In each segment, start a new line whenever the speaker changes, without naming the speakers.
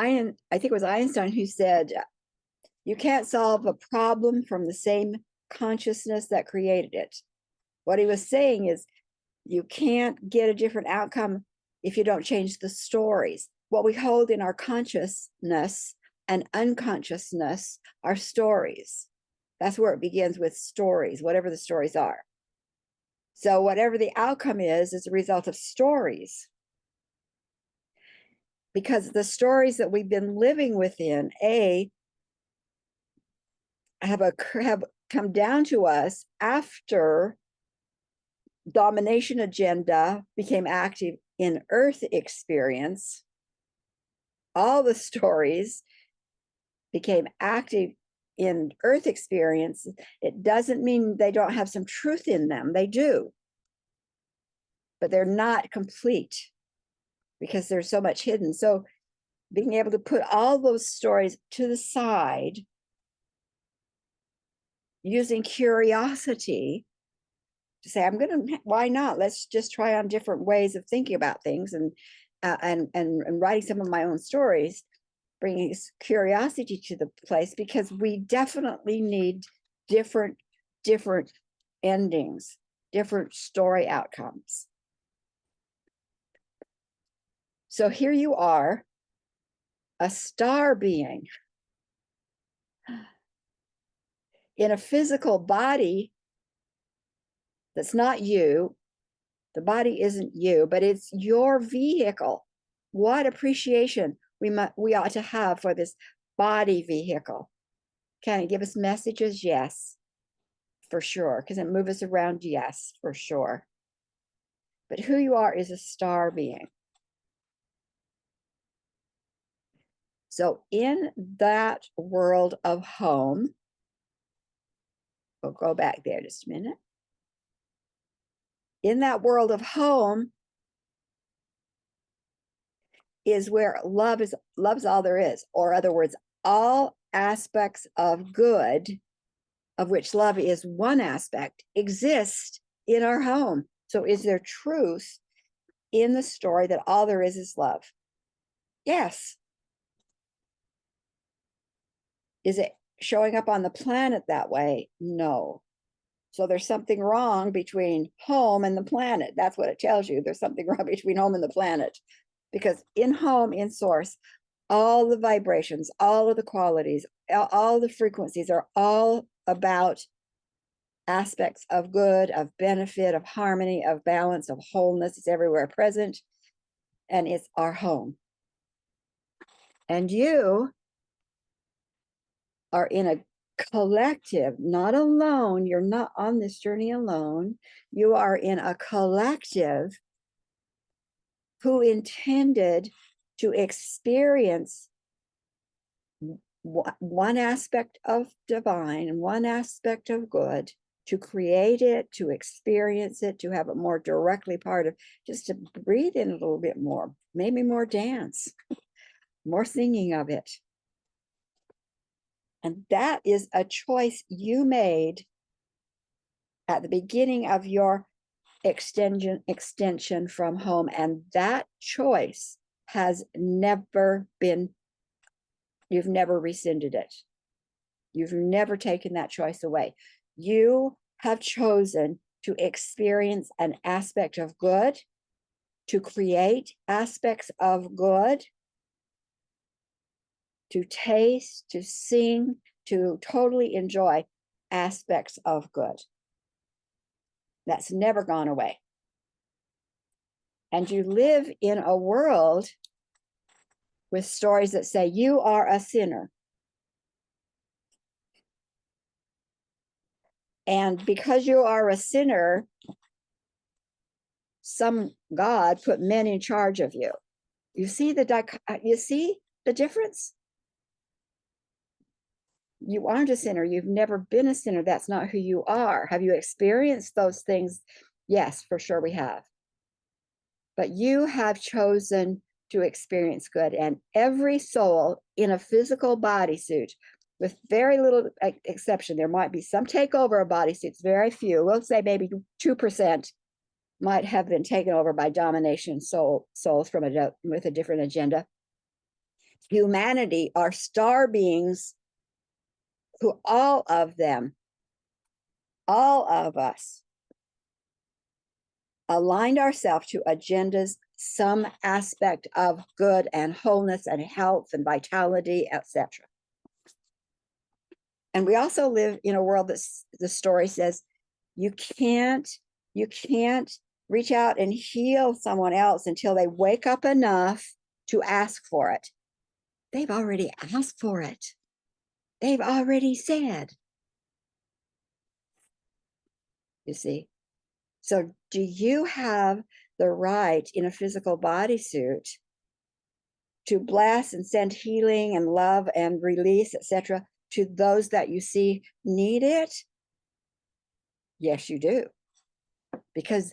think it was Einstein who said, you can't solve a problem from the same consciousness that created it. What he was saying is, you can't get a different outcome if you don't change the stories. What we hold in our consciousness and unconsciousness are stories. That's where it begins, with stories, whatever the stories are. So whatever the outcome is a result of stories. Because the stories that we've been living within, have come down to us after domination agenda became active in Earth experience. All the stories became active in Earth experience. It doesn't mean they don't have some truth in them. They do. But they're not complete because there's so much hidden. So being able to put all those stories to the side using curiosity to say, why not? Let's just try on different ways of thinking about things, and writing some of my own stories, bringing curiosity to the place, because we definitely need different endings, different story outcomes. So here you are, a star being in a physical body that's not you. The body isn't you, but it's your vehicle. What appreciation we ought to have for this body vehicle. Can it give us messages? Yes, for sure. Can it move us around? Yes, for sure. But who you are is a star being. So in that world of home, we'll go back there just a minute. In that world of home is where love's all there is, or other words, all aspects of good, of which love is one aspect, exist in our home. So is there truth in the story that all there is love? Yes. Is it showing up on the planet that way? No. So there's something wrong between home and the planet. That's what it tells you. There's something wrong between home and the planet. Because in home, in source, all the vibrations, all of the qualities, all the frequencies are all about aspects of good, of benefit, of harmony, of balance, of wholeness. It's everywhere present, and it's our home. And you are in a collective, not alone. You're not on this journey alone. You are in a collective who intended to experience one aspect of divine and one aspect of good, to create it, to experience it, to have it more directly part of, just to breathe in a little bit more, maybe more dance, more singing of it. And that is a choice you made at the beginning of your extension from home. And that choice has never been, you've never rescinded it. You've never taken that choice away. You have chosen to experience an aspect of good, to create aspects of good, to taste, to sing, to totally enjoy aspects of good. That's never gone away. And you live in a world with stories that say you are a sinner. And because you are a sinner, some God put men in charge of you. You see the difference? You aren't a sinner. You've never been a sinner. That's not who you are. Have you experienced those things? Yes, for sure we have. But you have chosen to experience good. And every soul in a physical bodysuit, with very little exception, there might be some takeover of bodysuits, very few, we'll say maybe 2% might have been taken over by domination souls with a different agenda. humanity are star beings who all of them, all of us, aligned ourselves to agendas, some aspect of good and wholeness and health and vitality, etc. And we also live in a world that the story says you can't reach out and heal someone else until they wake up enough to ask for it. They've already asked for it. They've already said. You see? So do you have the right in a physical bodysuit to bless and send healing and love and release, etc., to those that you see need it? Yes, you do. Because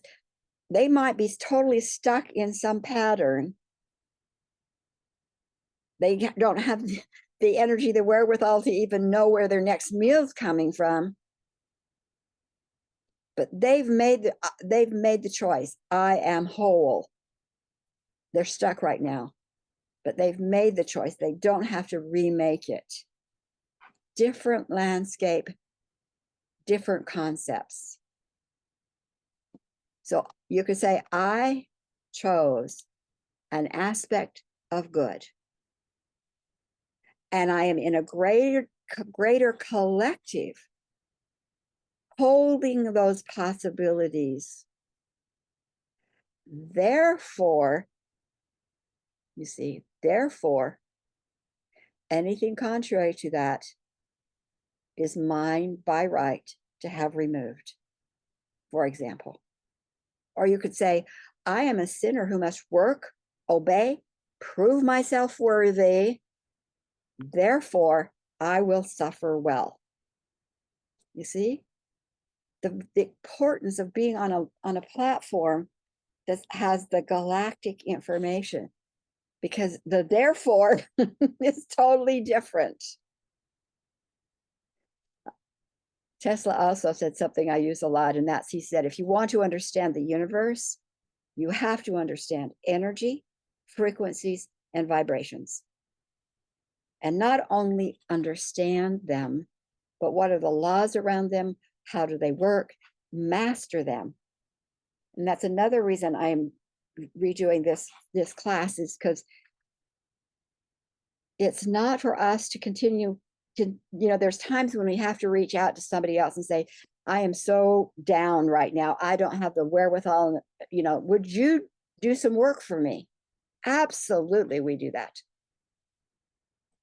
they might be totally stuck in some pattern. They don't have the energy, the wherewithal to even know where their next meal's coming from. But they've made the choice. I am whole. They're stuck right now, but they've made the choice. They don't have to remake it. Different landscape, different concepts. So you could say, I chose an aspect of good, and I am in a greater collective holding those possibilities. Therefore, you see, therefore, anything contrary to that is mine by right to have removed, for example. Or you could say, I am a sinner who must work, obey, prove myself worthy. Therefore, I will suffer well. You see, the importance of being on a platform that has the galactic information, because the therefore is totally different. Tesla also said something I use a lot, and that's, he said, if you want to understand the universe, you have to understand energy, frequencies, and vibrations. And not only understand them, but what are the laws around them? How do they work? Master them. And that's another reason I'm redoing this class, is because it's not for us to continue to, there's times when we have to reach out to somebody else and say, I am so down right now. I don't have the wherewithal. Would you do some work for me? Absolutely, we do that.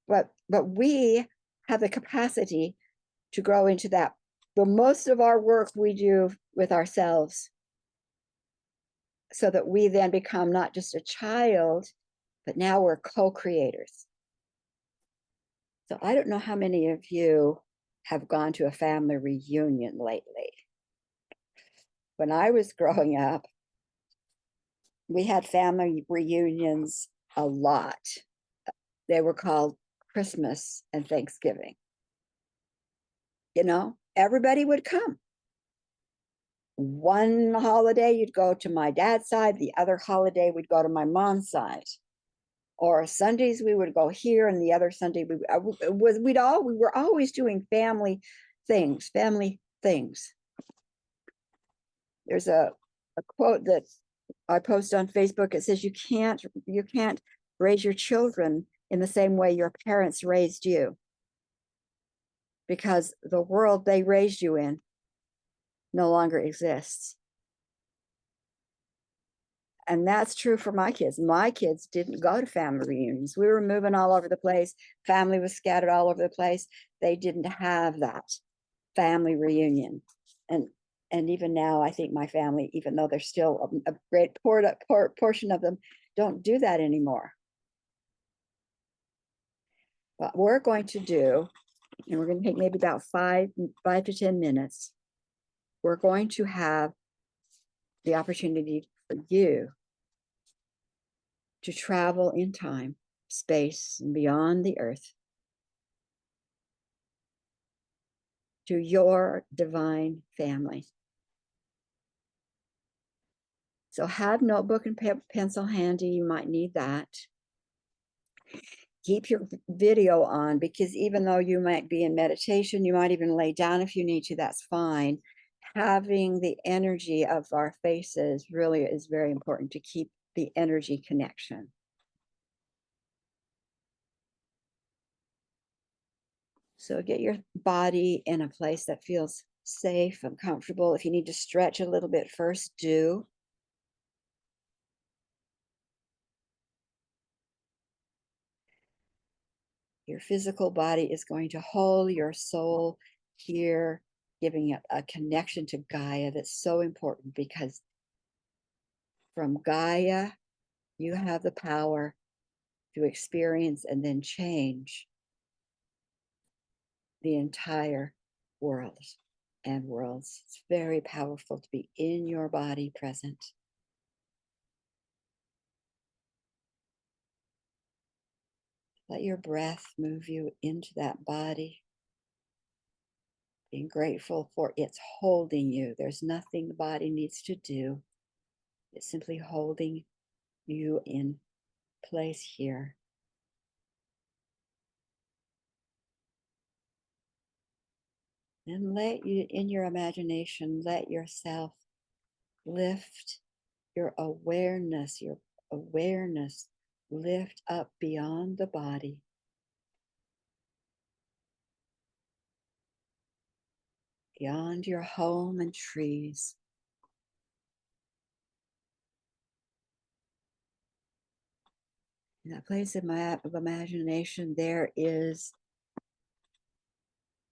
But we have the capacity to grow into that. But most of our work we do with ourselves, so that we then become not just a child, but now we're co-creators. So I don't know how many of you have gone to a family reunion lately. When I was growing up, we had family reunions a lot. They were called Christmas and Thanksgiving. Everybody would come. One holiday you'd go to my dad's side, the other holiday we'd go to my mom's side. Or Sundays we would go here, and the other Sunday we were always doing family things. There's a quote that I post on Facebook. It says, you can't raise your children in the same way your parents raised you, because the world they raised you in no longer exists. And that's true for my kids. My kids didn't go to family reunions. We were moving all over the place. Family was scattered all over the place. They didn't have that family reunion. And even now, I think my family, even though there's still a great portion of them, don't do that anymore. What we're going to do, and we're going to take maybe about 5 to 10 minutes, we're going to have the opportunity for you to travel in time, space, and beyond the earth to your divine family. So have notebook and pencil handy. You might need that. keep your video on, because even though you might be in meditation, you might even lay down if you need to, that's fine. Having the energy of our faces really is very important to keep the energy connection. So get your body in a place that feels safe and comfortable. If you need to stretch a little bit first, do. Your physical body is going to hold your soul here, giving it a connection to Gaia that's so important, because from Gaia, you have the power to experience and then change the entire world and worlds. It's very powerful to be in your body present. Let your breath move you into that body, being grateful for its holding you. There's nothing the body needs to do. It's simply holding you in place here. And let you, in your imagination, let yourself lift your awareness lift up beyond the body, beyond your home and trees. In that place of imagination, there is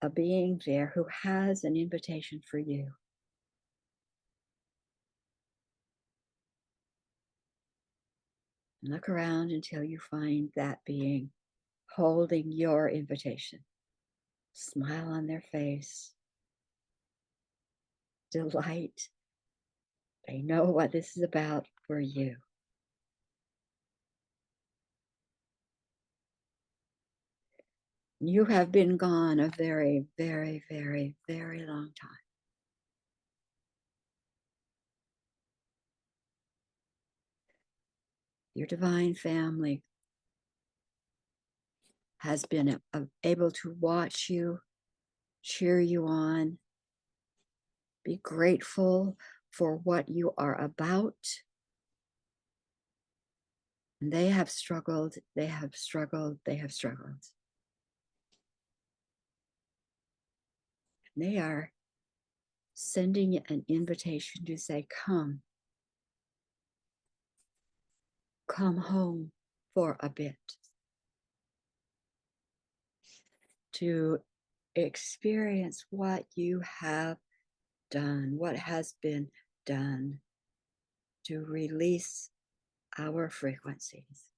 a being there who has an invitation for you. Look around until you find that being holding your invitation. Smile on their face. Delight. They know what this is about for you. You have been gone a very, very, very, very long time. Your divine family has been able to watch you, cheer you on, be grateful for what you are about. And they have struggled, they have struggled, they have struggled. And they are sending an invitation to say, come home for a bit, to experience what you have done, what has been done, to release our frequencies.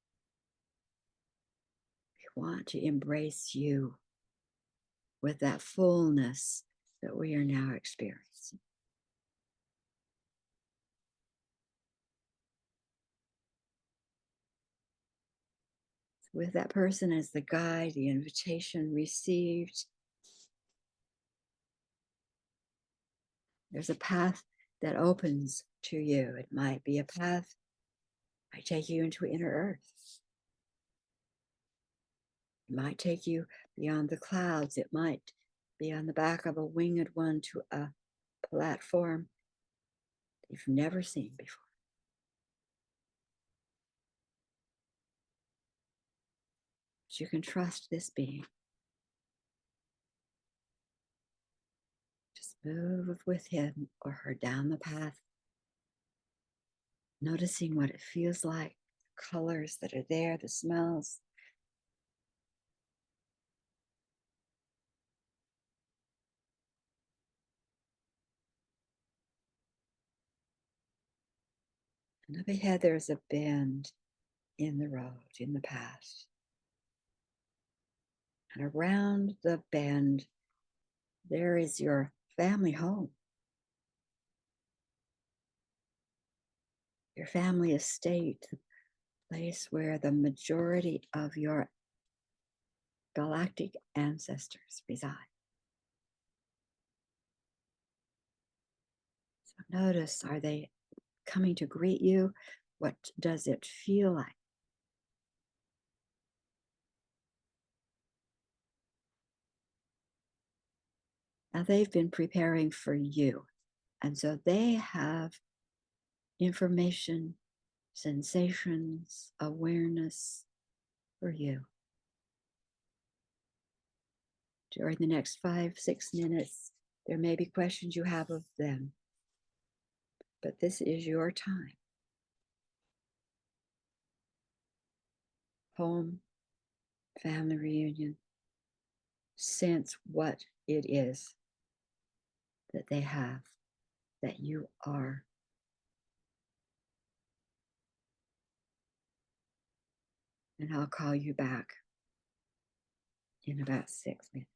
We want to embrace you with that fullness that we are now experiencing. With that person as the guide, the invitation received, there's a path that opens to you. It might be a path that might take you into inner earth. It might take you beyond the clouds. It might be on the back of a winged one to a platform you've never seen before. But you can trust this being. Just move with him or her down the path, noticing what it feels like, the colors that are there, the smells. And up ahead, there's a bend in the road, in the path. And around the bend, there is your family home, your family estate, the place where the majority of your galactic ancestors reside. So notice, are they coming to greet you? What does it feel like? Now they've been preparing for you. And so they have information, sensations, awareness for you. During the next 5-6 minutes, there may be questions you have of them, but this is your time. Home, family reunion, sense what it is that they have, that you are. And I'll call you back in about 6 minutes.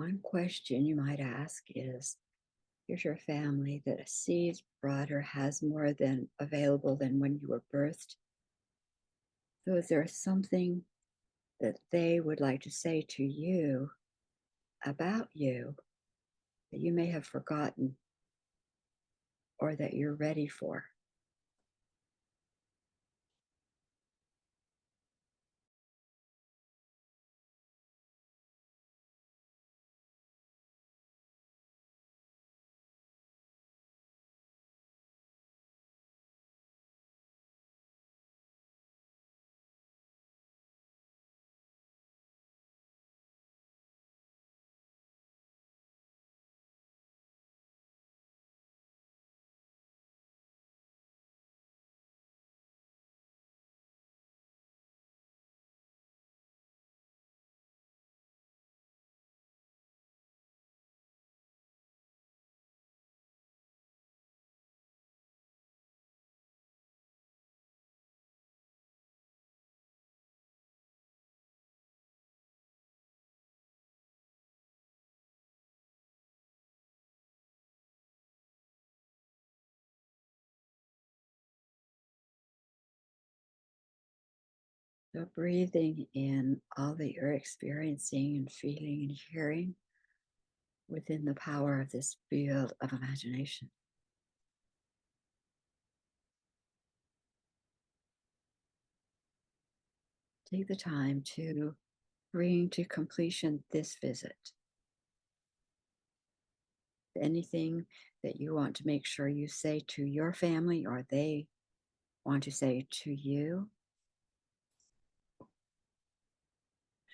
one question you might ask is, here's your family that sees broader, has more than available than when you were birthed. So is there something that they would like to say to you about you that you may have forgotten or that you're ready for? So breathing in all that you're experiencing and feeling and hearing within the power of this field of imagination. Take the time to bring to completion this visit. Anything that you want to make sure you say to your family or they want to say to you.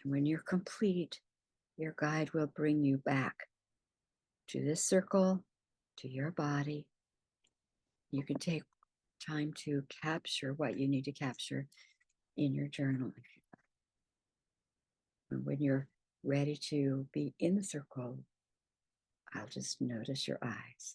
And when you're complete, your guide will bring you back to this circle, to your body. You can take time to capture what you need to capture in your journal. And when you're ready to be in the circle, I'll just notice your eyes.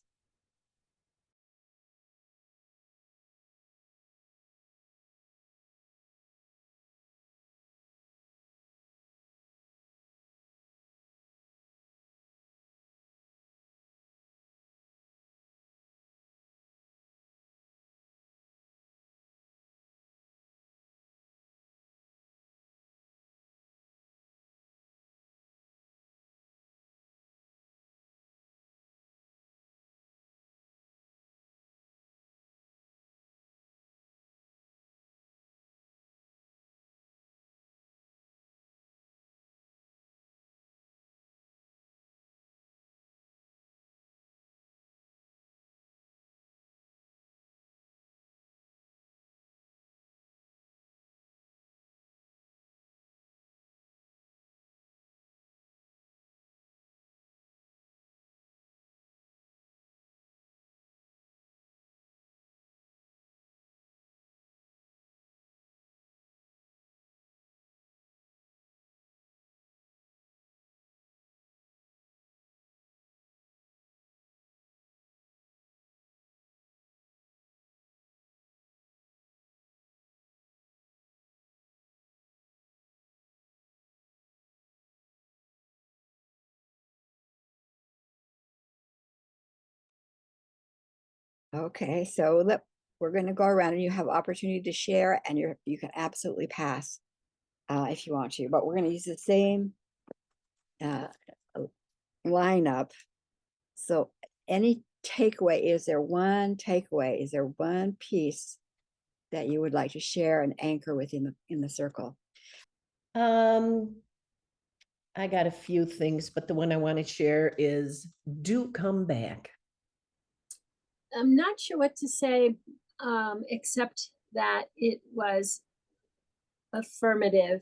Okay, so we're going to go around and you have opportunity to share, and you can absolutely pass if you want to, but we're going to use the same uh, lineup. So any takeaway, is there one takeaway? Is there one piece that you would like to share and anchor within in the circle?
I got a few things, but the one I want to share is do come back.
I'm not sure what to say, except that it was affirmative.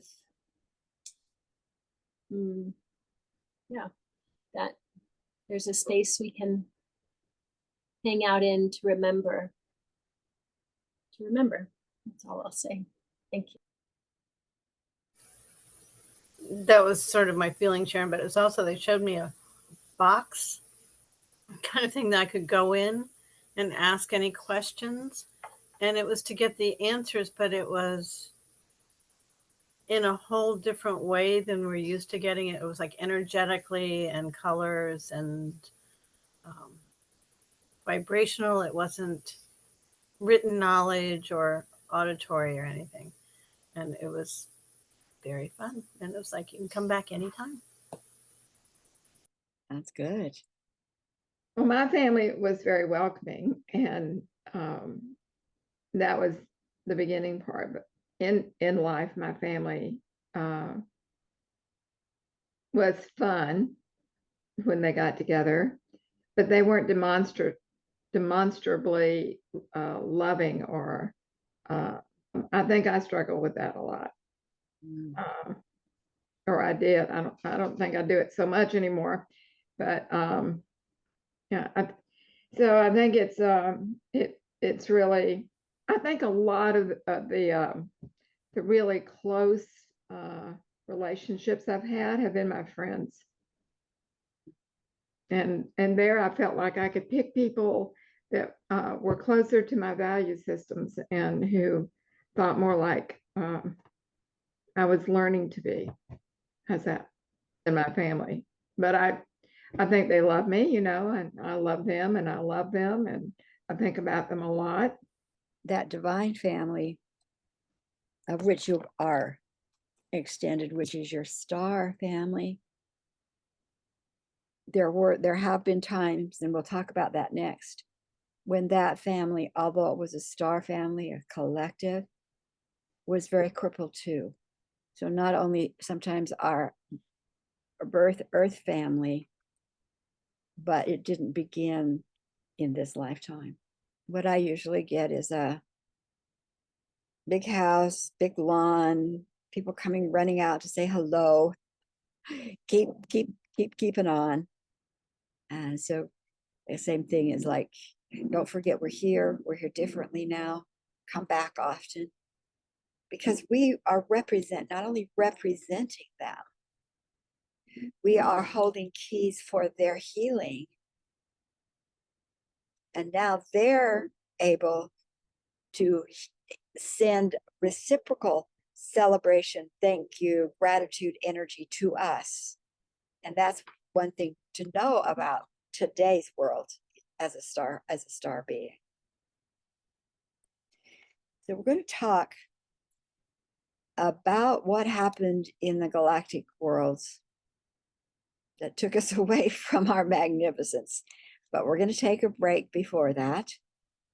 Yeah, that there's a space we can hang out in to remember. To remember. That's all I'll say. Thank you.
That was sort of my feeling, Sharon, but it's also they showed me a box kind of thing that I could go in and ask any questions. And it was to get the answers, but it was in a whole different way than we're used to getting it. It was like energetically and colors and vibrational. It wasn't written knowledge or auditory or anything. And it was very fun. And it was like, you can come back anytime.
That's good.
Well, my family was very welcoming, and that was the beginning part. But in life, my family was fun when they got together, but they weren't demonstrably loving, or I think I struggle with that a lot.
Mm.
Or I did. I don't think I do it so much anymore, but yeah. So I think it's really, I think a lot of the really close relationships I've had have been my friends. And there I felt like I could pick people that were closer to my value systems and who thought more like I was learning to be. How's that? In my family. But I think they love me, and I love them, and I love them, and I think about them a lot.
That divine family of which you are extended, which is your star family. There have been times, and we'll talk about that next, when that family, although it was a star family, a collective, was very crippled too. So not only sometimes our birth earth family, but it didn't begin in this lifetime. What I usually get is a big house, big lawn, people running out to say hello, keeping on. And so the same thing is like, don't forget we're here differently now, come back often, because we are not only representing them, we are holding keys for their healing. And now they're able to send reciprocal celebration, thank you, gratitude energy to us. And that's one thing to know about today's world as a star being. So we're going to talk about what happened in the galactic worlds that took us away from our magnificence. But we're going to take a break before that.